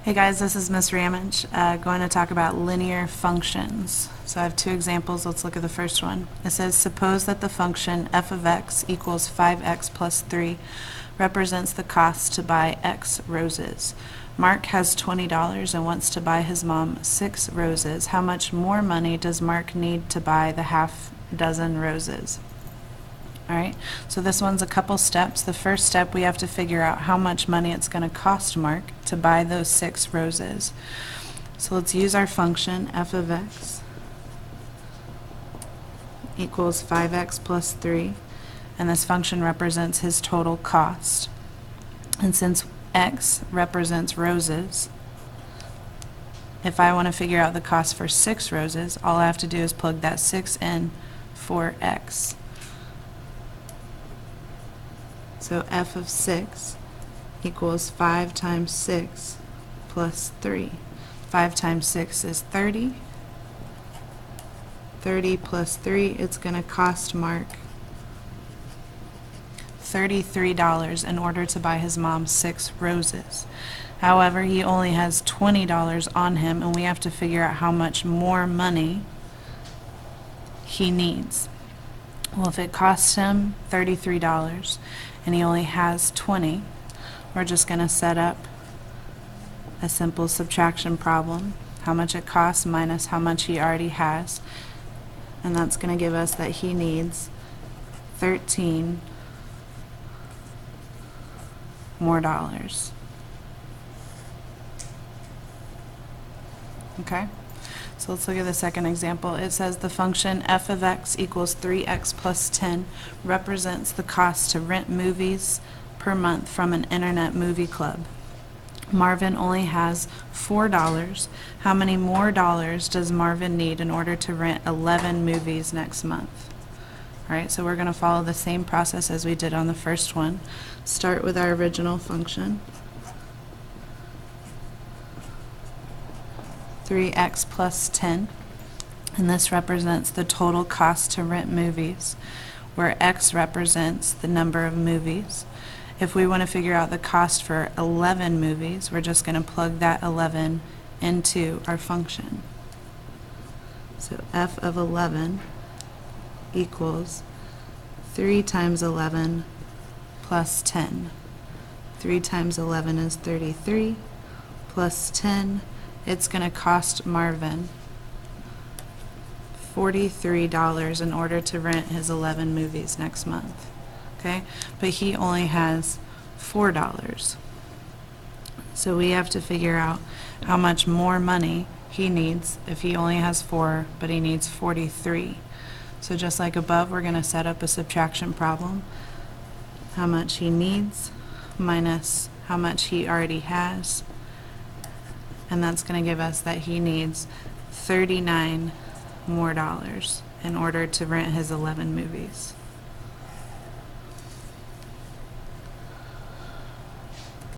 Hey guys, this is Miss Ramage, going to talk about linear functions. So I have two examples. Let's look at the first one. It says, suppose that the function f of x equals 5x plus 3 represents the cost to buy x roses. Mark has $20 and wants to buy his mom 6 roses. How much more money does Mark need to buy the half dozen roses? All right, so this one's a couple steps. The first step, we have to figure out how much money it's going to cost Mark to buy those 6 roses. So let's use our function f of x equals 5x plus 3, and this function represents his total cost. And since x represents roses, if I want to figure out the cost for 6 roses, all I have to do is plug that 6 in for x. So f of 6 equals 5 times 6 plus 3. 5 times 6 is 30. 30 plus 3, it's going to cost Mark $33 in order to buy his mom 6 roses. However, he only has $20 on him, and we have to figure out how much more money he needs. Well, if it costs him $33 and he only has 20, we're just going to set up a simple subtraction problem. How much it costs minus how much he already has. And that's going to give us that he needs 13 more dollars. Okay? So let's look at the second example. It says the function f of x equals 3x plus 10 represents the cost to rent movies per month from an internet movie club. Marvin only has $4. How many more dollars does Marvin need in order to rent 11 movies next month? All right, so we're going to follow the same process as we did on the first one. Start with our original function. 3x plus 10, and this represents the total cost to rent movies, where x represents the number of movies. If we want to figure out the cost for 11 movies, we're just going to plug that 11 into our function. So f of 11 equals 3 times 11 plus 10. 3 times 11 is 33, plus 10, it's going to cost Marvin $43 in order to rent his 11 movies next month. Okay? But he only has $4. So we have to figure out how much more money he needs if he only has 4, but he needs 43. So just like above, we're going to set up a subtraction problem. How much he needs minus how much he already has. And that's going to give us that he needs 39 more dollars in order to rent his 11 movies.